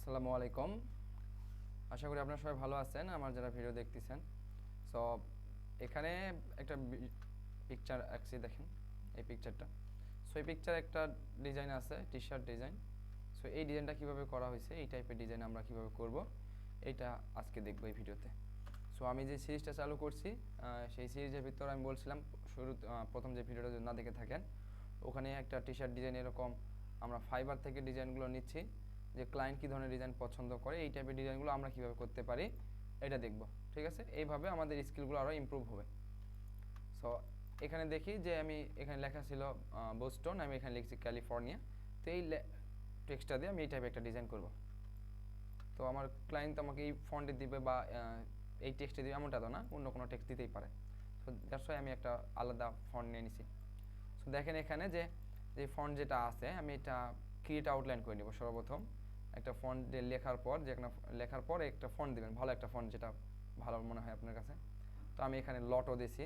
আসসালামু আলাইকুম। আশা করি আপনারা সবাই ভালো আছেন, আমার যারা ভিডিও দেখতেছেন। সো এখানে একটা পিকচার আঁকছি, দেখেন এই পিকচারটা। সো এই পিকচার একটা ডিজাইন আছে, টি শার্ট ডিজাইন। সো এই ডিজাইনটা কীভাবে করা হয়েছে, এই টাইপের ডিজাইন আমরা কীভাবে করব, এইটা আজকে দেখবো এই ভিডিওতে। সো আমি যে সিরিজটা চালু করছি, সেই সিরিজের ভিতর আমি বলছিলাম প্রথম যে ভিডিওটা যদি না দেখে থাকেন, ওখানে একটা টি শার্ট ডিজাইন এরকম আমরা ফাইবার থেকে ডিজাইনগুলো নিচ্ছি, যে ক্লায়েন্ট কী ধরনের ডিজাইন পছন্দ করে, এই টাইপের ডিজাইনগুলো আমরা কীভাবে করতে পারি এটা দেখব। ঠিক আছে, এইভাবে আমাদের স্কিলগুলো আরও ইমপ্রুভ হবে। সো এখানে দেখি যে আমি এখানে লেখা ছিল বোস্টন, আমি এখানে লিখছি ক্যালিফোর্নিয়া। তো এই টেক্সটটা দিয়ে আমি এই টাইপের একটা ডিজাইন করব। তো আমার ক্লায়েন্ট আমাকে এই ফন্টে দিবে বা এই টেক্সটে দিবে এমনটা তো না, অন্য কোনো টেক্সট দিতেই পারে। সো দ্যাটস ওয়াই আমি একটা আলাদা ফন্ট নিয়ে নিছি। সো দেখেন এখানে যে ফন্ট যেটা আছে, আমি এটা ক্রিয়েট আউটলাইন করে নিব। সর্বপ্রথম একটা ফন্ট লেখার পর লেখার পর একটা ফন্ট দিবেন, ভালো একটা ফন্ট যেটা ভালো মনে হয় আপনার কাছে। তো আমি এখানে লটও দিছি,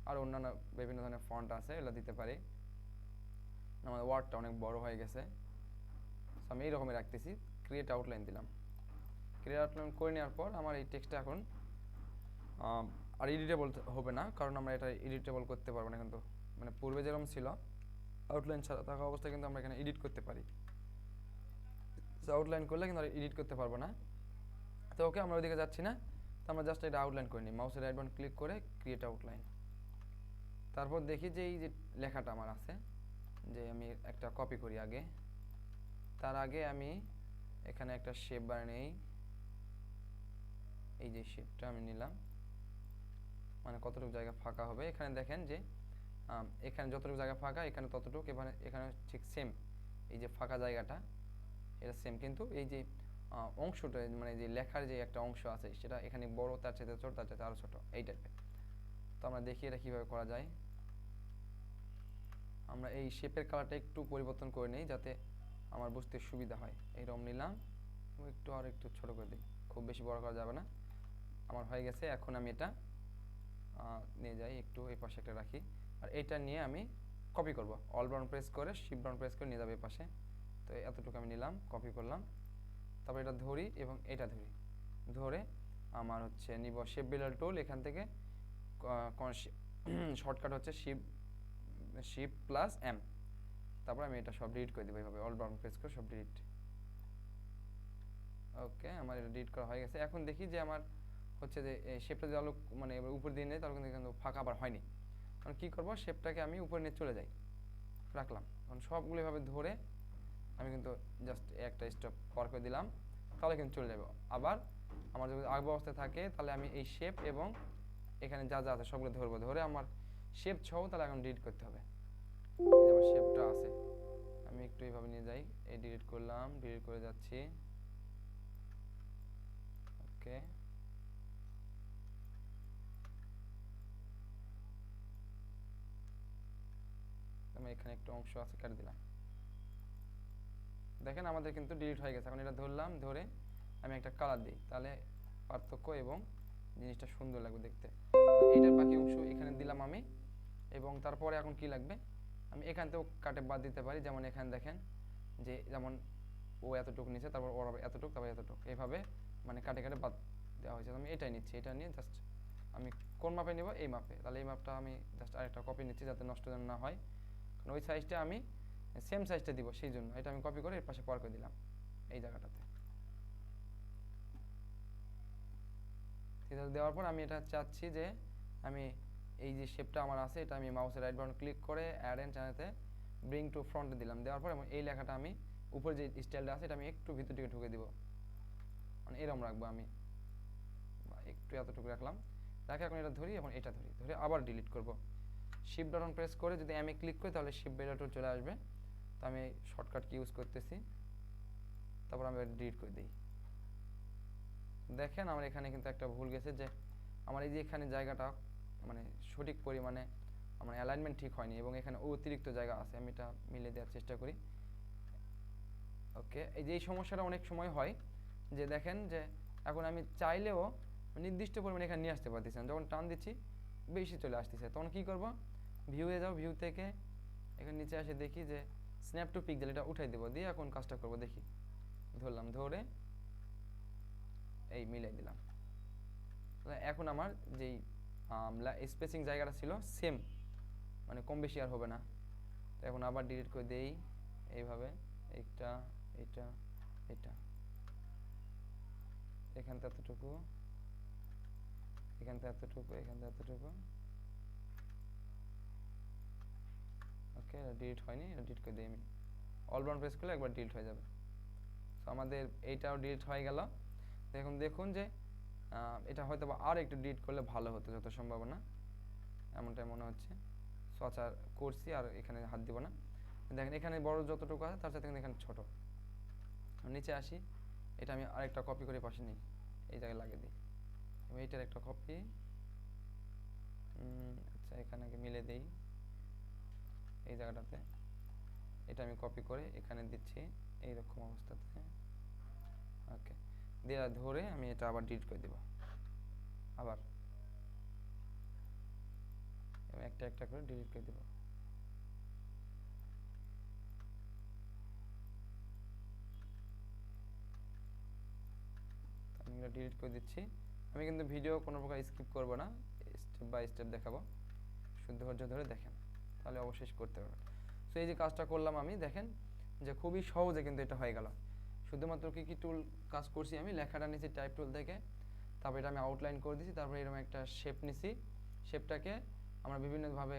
আর অন্যান্য বিভিন্ন ধরনের ফন্ট আছে, এগুলো দিতে পারি। আমাদের ওয়ার্ডটা অনেক বড় হয়ে গেছে, সো আমি এইরকমই রাখতেছি। ক্রিয়েট আউটলাইন দিলাম। ক্রিয়েট আউটলাইন করে নেওয়ার পর আমার এই টেক্সটটা এখন আর এডিটেবল হবে না, কারণ আমরা এটা এডিটেবল করতে পারবো না কিন্তু। মানে পূর্বে যেরকম ছিল আউটলাইন ছাড়া থাকা অবস্থায় কিন্তু আমরা এখানে এডিট করতে পারি। আউটলাইন করলে কিন্তু আর এডিট করতে পারবো না। তো ওকে, আমরা ওইদিকে যাচ্ছি না, তো আমরা জাস্ট এটা আউটলাইন করে নিই। মাউসের রাইট বাটন ক্লিক করে ক্রিয়েট আউটলাইন। তারপর দেখি যে এই যে লেখাটা আমার আছে, যে আমি একটা কপি করি আগে। তার আগে আমি এখানে একটা শেপ বানিয়ে নেই। এই যে শেপটা আমি নিলাম, মানে কতটুকু জায়গা ফাঁকা হবে। এখানে দেখেন যে এখানে যতটুকু জায়গা ফাঁকা, এখানে ততটুকু, এখানে ঠিক সেম। এই যে ফাঁকা জায়গাটা এটা সেম, কিন্তু এই যে অংশটা, মানে যে লেখার যে একটা অংশ আছে, সেটা এখানে বড়, তার চাইতে ছোট, তার চাইতে আরও ছোট, এই টাইপের। তো আমরা দেখি এটা কীভাবে করা যায়। আমরা এই শেপের কালারটা একটু পরিবর্তন করে নিই, যাতে আমার বুঝতে সুবিধা হয়। এইরকম নিলাম, একটু আর একটু ছোট করে দিই, খুব বেশি বড় করা যাবে না। আমার হয়ে গেছে। এখন আমি এটা নিয়ে যাই, একটু এই পাশে একটা রাখি, আর এটা নিয়ে আমি কপি করব। অল বাটন প্রেস করে শিফট বাটন প্রেস করে নিয়ে যাবে এই পাশে। তো এতটুকু আমি নিলাম, কপি করলাম। তারপর এটা ধরি এবং এটা ধরে আমার হচ্ছে নিব শেপ বিল্ডার টুল। এখান থেকে শর্টকাট হচ্ছে শিফট প্লাস এম। তারপর আমি এটা সব ডিলিট করে দেবো এইভাবে, অল বাটন প্রেস করে সব ডিলিট। ওকে, আমার এটা ডিলিট করা হয়ে গেছে। এখন দেখি যে আমার হচ্ছে যে শেপটা যদি আলো মানে উপর দিয়ে নেই, তাহলে কিন্তু ফাঁকা আবার হয়নি। কারণ কী করবো, শেপটাকে আমি উপরে নিয়ে চলে যাই, রাখলাম। কারণ সবগুলো এভাবে ধরে আমি কিন্তু জাস্ট একটা স্টপ পার করে দিলাম, তাহলে কিন্তু চলে যাবে। আবার আমার যদি আগ অবস্থায় থাকে, তাহলে আমি এই শেপ এবং এখানে যা যা আছে সবগুলো ধরবো, ধরে আমার শেপ ছও তাহলে এখন ডিলিট করতে হবে। এই যে আমার শেপটা আছে, আমি একটু এইভাবে নিয়ে যাই, এই ডিলিট করলাম, ডিলিট করে যাচ্ছি। ওকে, আমি এখানে একটু অংশ আছে, কেটে দিলাম। দেখেন আমাদের কিন্তু ডিলিট হয়ে গেছে। এখন এটা ধরলাম, ধরে আমি একটা কালার দিই, তাহলে পার্থক্য এবং জিনিসটা সুন্দর লাগবে দেখতে। এইটার বাকি অংশ এখানে দিলাম আমি। এবং তারপরে এখন কি লাগবে, আমি এখান থেকেও কাটে বাদ দিতে পারি। যেমন এখানে দেখেন যে যেমন ও এতটুকু নিচে, তারপর ওর এতটুকু, তারপর এতটুকু, এইভাবে মানে কাটে কাটে বাদ দেওয়া হয়েছে। আমি এটাই নিচ্ছি, এটা নিয়ে জাস্ট আমি কোন মাপে নেব, এই মাপে। তাহলে এই মাপটা আমি জাস্ট আরেকটা কপি নিচ্ছি, যাতে নষ্ট যেন না হয়। কারণ ওই সাইজটা আমি সেম সাইজটা দিব, সেই জন্য এটা আমি কপি করে এর পাশে পার করে দিলাম এই জায়গাটাতে। দেওয়ার পর আমি এটা চাচ্ছি যে আমি এই যে শেপটা আমার আছে, এটা আমি মাউসের রাইট বাটন ক্লিক করে অ্যাড এন্ড চ্যানেলতে ব্রিং টু ফ্রন্টে দিলাম। দেওয়ার পর এই লেখাটা আমি উপরে যে স্টাইলটা আছে, এটা আমি একটু ভিতর দিকে ঢুকে দিব, মানে এরকম রাখবো আমি, একটু এতটুকু রাখলাম। রাখে এখন এটা ধরি, এখন এটা ধরে আবার ডিলিট করব। শিফট বাটন প্রেস করে যদি আমি ক্লিক করি, তাহলে শিফট বিল্ডার টুল চলে আসবে। তো আমি শর্টকাট কি ইউজ করতেছি, তারপর আমি ডিলিট করে দিই। দেখেন আমার এখানে কিন্তু একটা ভুল গেছে, যে আমার এই যে এখানে জায়গাটা মানে সঠিক পরিমাণে আমার অ্যালাইনমেন্ট ঠিক হয়নি, এবং এখানে অতিরিক্ত জায়গা আছে। আমি এটা মিলে দেওয়ার চেষ্টা করি। ওকে, এই যে এই সমস্যাটা অনেক সময় হয়, যে দেখেন যে এখন আমি চাইলেও নির্দিষ্ট পরিমাণে এখানে নিয়ে আসতে পারতেছি না। যখন টান দিচ্ছি বেশি চলে আসতেছে, তখন কি করব, ভিউয়ে যাও, ভিউ থেকে এখানে নিচে আসে দেখি যে স্ন্যাপ টু পিক্সেল, এটা উঠাই দেবো, দিয়ে এখন কাজটা করব। দেখি ধরলাম, ধরে এই মিলাই দিলাম। এখন আমার যেই স্পেসিং জায়গাটা ছিল সেম, মানে কম বেশি আর হবে না। তো এখন আবার ডিলিট করে দেই এইভাবে, এইটা এটা এটা, এখান থেকে এতটুকু, এখান থেকে এতটুকু, এখান থেকে এতটুকু। ওকে, ডিলিট হয়নি, ডিলিট করে দিই আমি। অল বাটন প্রেস করলে একবার ডিলিট হয়ে যাবে। তো আমাদের এইটাও ডিলিট হয়ে গেল। এখন দেখুন যে এটা হয়তো আর একটু ডিলিট করলে ভালো হতো যত সম্ভাবনা, এমনটাই মনে হচ্ছে। সো আচ্ছা করছি, আর এখানে হাত দিব না। দেখেন এখানে বড় যতটুকু আছে তার সাথে কিন্তু এখানে ছোট। নিচে আসি, এটা আমি আরেকটা কপি করে পাশে নিই, এই জায়গায় লাগিয়ে দিই। এবং এইটার একটা কপি, আচ্ছা এখানে আগে মিলে দেই এই জায়গাটাতে। এটা আমি কপি করে এখানে দিচ্ছি এইরকম অবস্থাতে। ওকে, দিয়ে ধরে আমি এটা আবার ডিলিট করে দেব আবার, এবং একটা একটা করে ডিলিট করে দেব। আমি এটা ডিলিট করে দিচ্ছি। আমি কিন্তু ভিডিও কোনো প্রকার স্কিপ করব না, স্টেপ বাই স্টেপ দেখাবো, শুদ্ধ ধৈর্য ধরে দেখেন, তাহলে অবশ্যই করতে পারবেন। সো এই যে কাজটা করলাম আমি, দেখেন যে খুবই সহজে কিন্তু এটা হয়ে গেল। শুধুমাত্র কি টুল কাজ করছি, আমি লেখাটা নিয়েছি টাইপ টুল থেকে, তারপর এটা আমি আউটলাইন করে দিয়েছি, তারপরে এরকম একটা শেপ নিছি, শেপটাকে আমরা বিভিন্নভাবে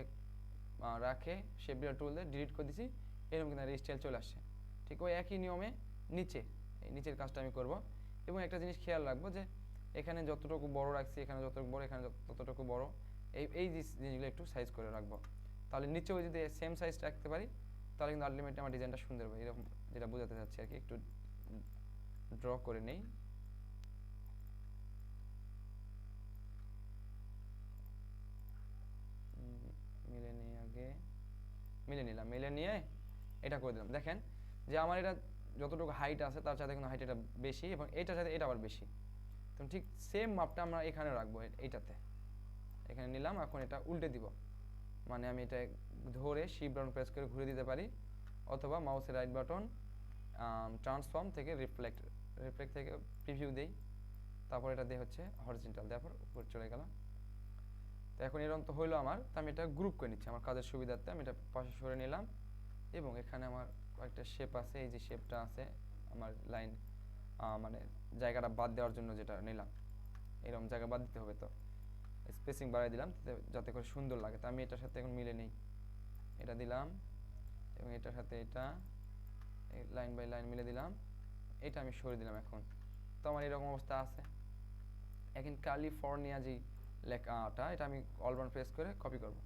রাখে শেপ ডিলার টুল দিয়ে ডিলিট করে দিছি, এরকম কিন্তু স্টাইল চলে আসছে। ঠিক ওই একই নিয়মে নিচে, এই নিচের কাজটা আমি করব। এবং একটা জিনিস খেয়াল রাখবো যে এখানে যতটুকু বড় রাখছি, এখানে যতটুকু বড়, এখানে ততটুকু বড়, এই জিনিসগুলো একটু সাইজ করে রাখবো। তাহলে নিচেও যদি সেম সাইজ রাখতে পারি, তাহলে কিন্তু আলটিমেটলি আমার ডিজাইনটা সুন্দর হবে। এরকম যেটা বোঝাতে চাচ্ছি আর কি, একটু ড্র করে নেই। মিলে নিয়ে আগে মিলে নিলাম, মিলে নিয়ে এটা করে দিলাম। দেখেন যে আমার এটা যতটুকু হাইট আছে তার সাথে কিন্তু হাইট এটা বেশি, এবং এটার সাথে এটা আবার বেশি। তো ঠিক সেম মাপটা আমরা এখানে রাখবো, এইটাতে এখানে নিলাম। এখন এটা উল্টে দিব, মানে আমি এটা ধরে শিফট বাটন প্রেস করে ঘুরে দিতে পারি, অথবা মাউসের রাইট বাটন ট্রান্সফর্ম থেকে রিফ্লেক্ট থেকে প্রিভিউ দেই, তারপর এটা দিয়ে হচ্ছে হরিজন্টাল, তারপর উপরে চলে গেল। তো এখন এরকম তো হইলো আমার। তো আমি এটা গ্রুপ করে নিচ্ছি আমার কাজের সুবিধার্থে। আমি এটা পাশে সরে নিলাম, এবং এখানে আমার কয়েকটা শেপ আছে, এই যে শেপটা আছে আমার লাইন, মানে জায়গাটা বাদ দেওয়ার জন্য যেটা নিলাম, এরকম জায়গা বাদ দিতে হবে, তো স্পেসিং বাড়াই দিলাম যাতে করে সুন্দর লাগে। তো আমি এটার সাথে এখন মিলে নেই, এটা দিলাম, এবং এটার সাথে এটা লাইন বাই লাইন মিলে দিলাম, এটা আমি সরিয়ে দিলাম। এখন তো আমার এরকম অবস্থা আছে। এখন ক্যালিফোর্নিয়া যে লেখাটা, এটা আমি অল বাটন প্রেস করে কপি করব।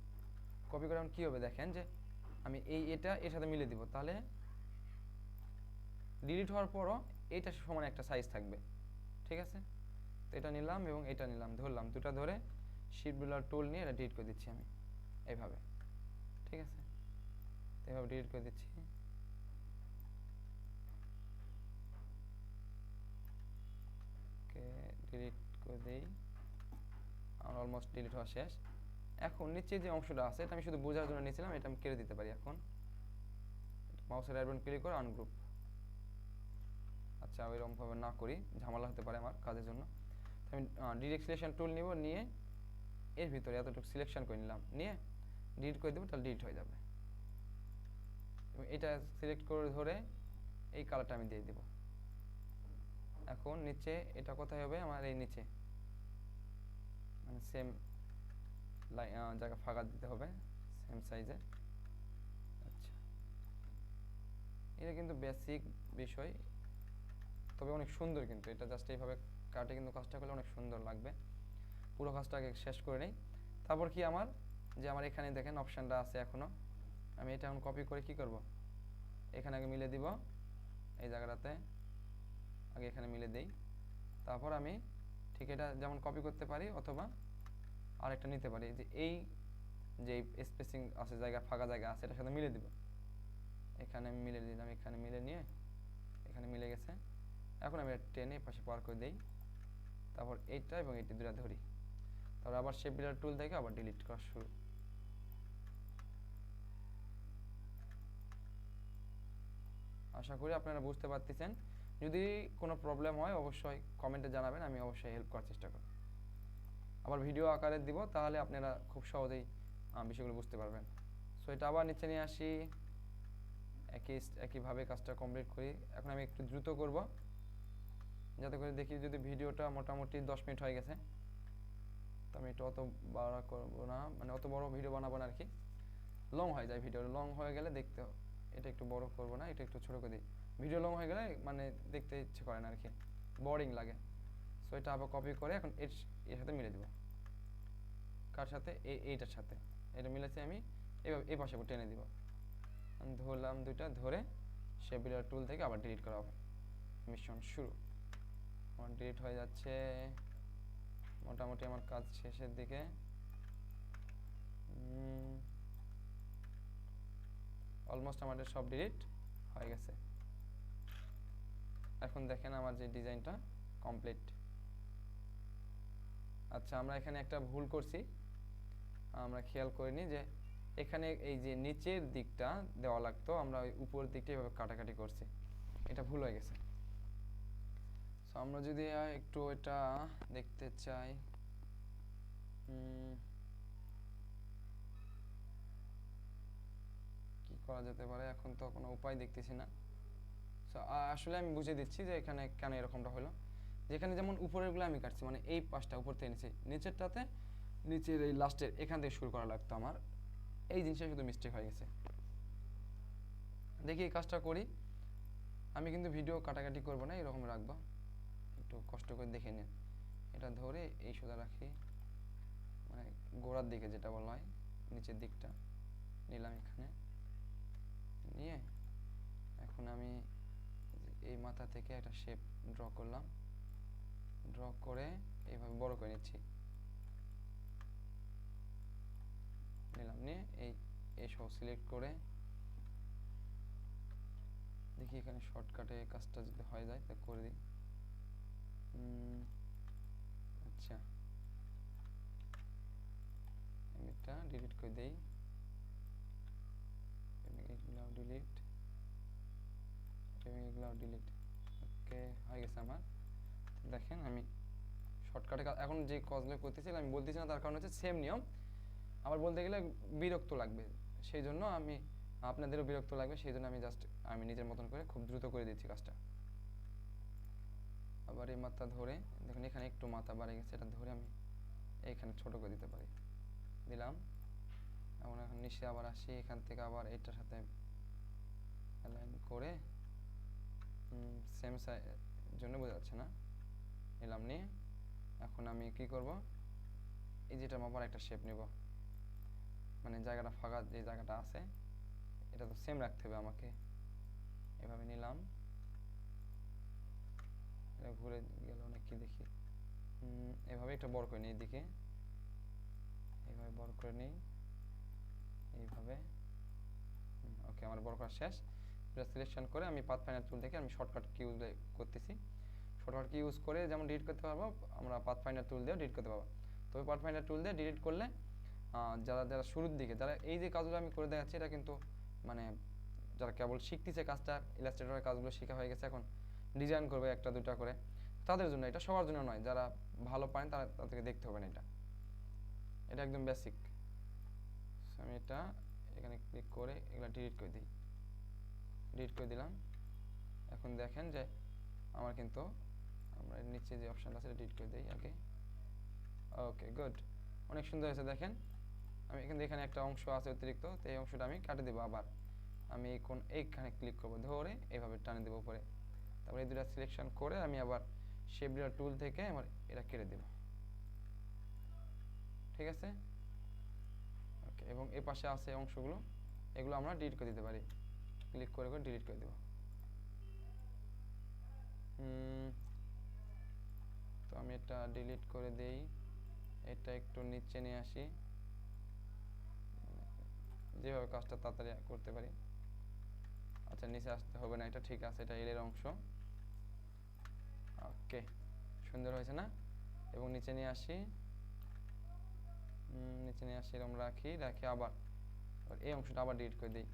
কপি করে এখন কী হবে দেখেন যে আমি এটা এর সাথে মিলে দিব, তাহলে ডিলিট হওয়ার পরও এইটা সমান একটা সাইজ থাকবে। ঠিক আছে, তো এটা নিলাম এবং এটা নিলাম, ধরলাম, দুটা ধরে শিফট রুলার টুল নিয়ে এটা ডিলিট করে দিচ্ছি আমি এইভাবে। ঠিক আছে, তো এইভাবে ডিলিট করে দিচ্ছি। ওকে, ডিলিট করে দিই, আমার অলমোস্ট ডিলিট হওয়া শেষ। এখন নিচে যে অংশটা আছে এটা আমি শুধু বোঝার জন্য নিয়েছিলাম, এটা আমি কেটে দিতে পারি। এখন মাউসের রাইট বাটন ক্লিক করে আনগ্রুপ। আচ্ছা, ওইরকমভাবে না করি, ঝামেলা হতে পারে আমার কাজের জন্য। আমি ডিরেক্ট সিলেকশন টুল নিব, নিয়ে এর ভিতরে এতটুকু সিলেকশন করে নিলাম, নিয়ে ডিলিট করে দেবো, তাহলে ডিলিট হয়ে যাবে। এবং এটা সিলেক্ট করে ধরে এই কালারটা আমি দিয়ে দেব। এখন নিচে এটা কোথায় হবে, আমার এই নিচে, মানে সেম জায়গা ফাঁকা দিতে হবে সেম সাইজে। আচ্ছা, এটা কিন্তু বেসিক বিষয়, তবে অনেক সুন্দর, কিন্তু এটা জাস্ট এইভাবে কাটে কিন্তু কাজটা করলে অনেক সুন্দর লাগবে। পুরো কাজটাকে শেষ করে নেই। তারপর কি আমার যে আমার এখানে দেখেন অপশানটা আছে এখনও, আমি এটা এখন কপি করে কি করব, এখানে আগে মিলে দিব, এই জায়গাটাতে আগে এখানে মিলে দেই। তারপর আমি ঠিক এটা যেমন কপি করতে পারি, অথবা আরেকটা নিতে পারি, যে এই যে স্পেসিং আছে, জায়গা ফাঁকা জায়গা আছে, এটার সাথে মিলে দিব। এখানে আমি মিলে দিলাম, এখানে মিলে নিয়ে এখানে মিলে গেছে। এখন আমি টেনে পাশে পার করে দিই, তারপর এইটা এবং এইটা দুটা ধরি, তারপর আবার শেপ বিল্ডার টুল থেকে আবার ডিলিট করা শুরু। আশা করি আপনারা বুঝতে পারতেছেন যদি কোনো প্রবলেম হয় অবশ্যই কমেন্টে জানাবেন, আমি অবশ্যই হেল্প করার চেষ্টা করব। আবার ভিডিও আকারে দিব, তাহলে আপনারা খুব সহজেই বিষয়গুলো বুঝতে পারবেন। সো এটা আবার নিচে নিয়ে আসি, একইভাবে কাজটা কমপ্লিট করি। এখন আমি একটু দ্রুত করব, যাতে করে দেখি যদি ভিডিওটা মোটামুটি 10 মিনিট হয়ে গেছে। তো আমি এটা অত বড় করব না, মানে অত বড় ভিডিও বানাবো না আর কি, লং হয়ে যায় ভিডিও। লং হয়ে গেলে দেখতে, এটা একটু বড় করব না, এটা একটু ছোট করে দিই। ভিডিও লং হয়ে গেলে মানে দেখতে ইচ্ছে করে না আর কি, বোরিং লাগে। সো এটা আবার কপি করে এখন এর সাথে মিলে দিব। কার সাথে? এইটার সাথে। এটা মিলেছে, আমি এইভাবে এই পাশে টেনে দিব। আমি ধরলাম দুইটা, ধরে শেপ বিল্ডার টুল থেকে আবার ডিলিট করা হবে। মিশন শুরু। আমার ডিলিট হয়ে যাচ্ছে, মোটামুটি আমার কাজ শেষের দিকে। অলমোস্ট আমাদের সব ডিলিট হয়ে গেছে। এখন দেখেন আমার যে ডিজাইনটা কমপ্লিট। আচ্ছা, আমরা এখানে একটা ভুল করছি, আমরা খেয়াল করিনি যে এখানে এই যে নিচের দিকটা দেওয়া লাগতো, আমরা ওই উপর দিকটা এভাবে কাটাকাটি করছি, এটা ভুল হয়ে গেছে। সো আমরা যদি একটু এটা দেখতে চাই, কি করা যেতে পারে, এখন তো কোনো উপায় দেখতেছি না। সো আসলে আমি বুঝিয়ে দিচ্ছি যে এখানে কেন এরকমটা হলো। যেখানে যেমন উপরেরগুলো আমি কাটছি, মানে এই পাশটা উপর থেকে নিচে, নিচেরটাতে নিচের এই লাস্টের এখান থেকে শুরু করা লাগতো আমার, এই জিনিসটা শুধু মিস্টেক হয়ে গেছে। দেখি এই কাজটা করি। আমি কিন্তু ভিডিও কাটাকাটি করবো না, এরকম রাখবো, একটু কষ্ট করে দেখে নিন। এটা ধরে এই সোজা রাখি, মানে গোড়ার দিকে যেটা বলা হয়, নিচের দিকটা নিলাম এখানে নিয়ে, এখন আমি এই মাথা থেকে একটা শেপ ড্র করলাম, ড্র করে এইভাবে বড় করে নিচ্ছি, নিলাম, নিয়ে এই সব সিলেক্ট করে দেখি এখানে শর্টকাটে কাজটা যদি হয়ে যায় তা করে দিই। আচ্ছা, আমি এটা ডিলিট করে দিই, এগুলো ডিলিট, এগুলো ডিলিট। ওকে, হয়ে গেছে আমার। দেখেন আমি শর্টকাটে এখন যে কাজগুলো করতেছিলাম আমি বলতেছি না, তার কারণ হচ্ছে সেম নিয়ম, আবার বলতে গেলে বিরক্ত লাগবে, সেই জন্য আমি, আপনাদেরও বিরক্ত লাগবে, সেই জন্য আমি নিজের মতন করে খুব দ্রুত করে দিচ্ছি কাজটা। আবার এই মাথা ধরে দেখুন এখানে একটু মাথা বাড়ে গেছে, এটা ধরে আমি এইখানে ছোট করে দিতে পারি, দিলাম। এখন নিচে আবার আসি, এখান থেকে আবার এটার সাথে অ্যালাইন করে, সেম জন্য বোঝা যাচ্ছে না, নিলাম, নিয়ে এখন আমি কি করব, এই যেটা আবার একটা শেপ নিব, মানে জায়গাটা ফাঁকা যে জায়গাটা আছে এটা তো সেম রাখতে হবে আমাকে, এভাবে নিলাম, এটা ঘুরে গেল অনেক, কি দেখি, এভাবে একটা বড় করে নিই, এদিকে এইভাবে বড় করে নিই, এইভাবে। ওকে, আমার বড় করা শেষ। এটা সিলেকশন করে আমি পাথফাইন্ডার টুল থেকে আমি শর্টকাট কি ইউজ করতেছি, শর্টকাট কি ইউজ করে যেমন ডিলিট করতে পারবো, আমরা পাথফাইন্ডার টুল দিয়েও ডিলিট করতে পারবো। তবে পাথফাইন্ডার টুল দিয়ে ডিলিট করলে যারা যারা শুরুর দিকে, যারা এই যে কাজগুলো আমি করে দেখাচ্ছি, এটা কিন্তু মানে যারা কেবল শিখতেছে কাজটা, ইলাস্ট্রেটরের কাজগুলো শেখা হয়ে গেছে, এখন ডিজাইন করবে একটা দুটা করে, তাদের জন্য, এটা সবার জন্য নয়, যারা ভালো পারেন তাদেরকে দেখতে হবে না, এটা একদম বেসিক। আমি এটা এখানে ক্লিক করে এগুলো ডিলিট করে দিই, ডিলিট করে দিলাম। এখন দেখেন যে আমার কিন্তু, আমরা নিচে যে অপশানটা আছে ডিলিট করে দিই আগে। ওকে, গুড, অনেক সুন্দর হয়েছে। দেখেন আমি এখানে একটা অংশ আছে অতিরিক্ত, তো এই অংশটা আমি কাটে দেবো। আবার আমি এইখানে ক্লিক করবো, ধরে এইভাবে টানে দেবো উপরে, তারপরে এই দুটা সিলেকশন করে আমি আবার শেপ বিল্ডার টুল থেকে আমার এটা কেটে দেব, ঠিক আছে। ওকে, এবং এই পাশে আছে অংশগুলো, এগুলো আমরা ডিলিট করে দিতে পারি, ক্লিক করে করে ডিলিট করে দেব। তো আমি এটা ডিলিট করে দেই, এটা একটু নিচে নিয়ে আসি, যেভাবে কাজটা তাড়াতাড়ি করতে পারি। আচ্ছা, নিচে আসতে হবে না, এটা ঠিক আছে, এটা এর অংশ। ওকে, সুন্দর হয়েছে না? এবং নিচে নিয়ে আসি, এরকম রাখি, আবার এই অংশটা আবার ডিলিট করে দিই,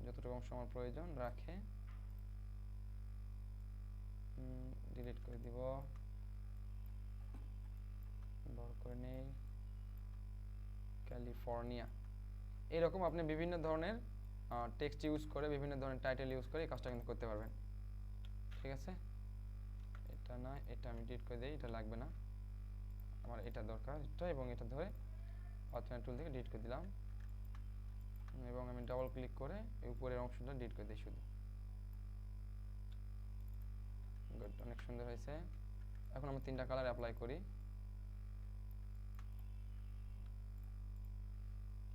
যতটুকু অংশ আমার প্রয়োজন রাখে। ডিলিট করে দিব, বড় করে নেই, ক্যালিফোর্নিয়া। এরকম আপনি বিভিন্ন ধরনের টেক্সট ইউজ করে, বিভিন্ন ধরনের টাইটেল ইউজ করে এই কাজটা কিন্তু করতে পারবেন। ঠিক আছে, এটা না, এটা আমি ডিলিট করে দিই, এটা লাগবে না আমার, এটা দরকার এটা, এবং এটা ধরে পাথর টুল থেকে ডিলিট করে দিলাম, এবং আমি ডাবল ক্লিক করে এই উপরের অংশটা ডিলিট করে দিই শুধু। গুড, অনেক সুন্দর হয়েছে। এখন আমরা 3টা কালার অ্যাপ্লাই করি।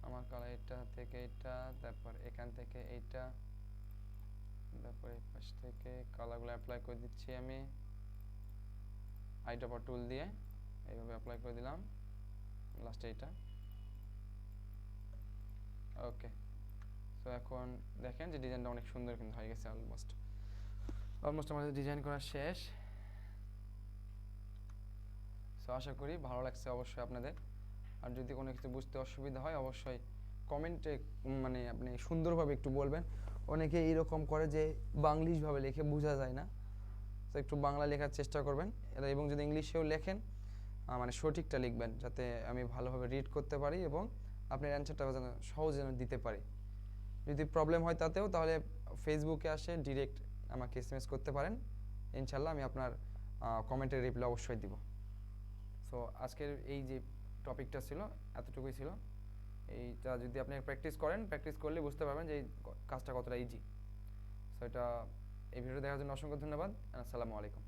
আমার কালার এটা থেকে এটা, তারপর এখান থেকে এইটা, তারপর এই পাশ থেকে কালারগুলো অ্যাপ্লাই করে দিচ্ছি আমি আইড্রপার টুল দিয়ে, এইভাবে অ্যাপ্লাই করে দিলাম লাস্টে এটা। ওকে, সো এখন দেখেন যে ডিজাইনটা অনেক সুন্দর কিন্তু হয়ে গেছে। অলমোস্ট আমাদের ডিজাইন করা শেষ। সো আশা করি ভালো লাগছে অবশ্যই আপনাদের। আর যদি কোনো কিছু বুঝতে অসুবিধা হয় অবশ্যই কমেন্টে মানে আপনি সুন্দরভাবে একটু বলবেন। অনেকে এইরকম করে যে বাংলিশভাবে লিখে বোঝা যায় না, তো একটু বাংলা লেখার চেষ্টা করবেন, এবং যদি ইংলিশেও লেখেন মানে সঠিকটা লিখবেন, যাতে আমি ভালোভাবে রিড করতে পারি এবং আপনার অ্যান্সারটা যেন সহজে যেন দিতে পারি। যদি প্রবলেম হয় তাতেও, তাহলে ফেসবুকে আসে ডিরেক্ট আমাকে এসএমএস করতে পারেন, ইনশাল্লাহ আমি আপনার কমেন্টের রিপ্লাই অবশ্যই দিব। সো আজকের এই যে টপিকটা ছিল এতটুকুই ছিল। এইটা যদি আপনি প্র্যাকটিস করেন, প্র্যাকটিস করলে বুঝতে পারবেন যে এই কাজটা কতটা ইজি। সো এটা এই ভিডিও দেখার জন্য অসংখ্য ধন্যবাদ। আসসালামু আলাইকুম।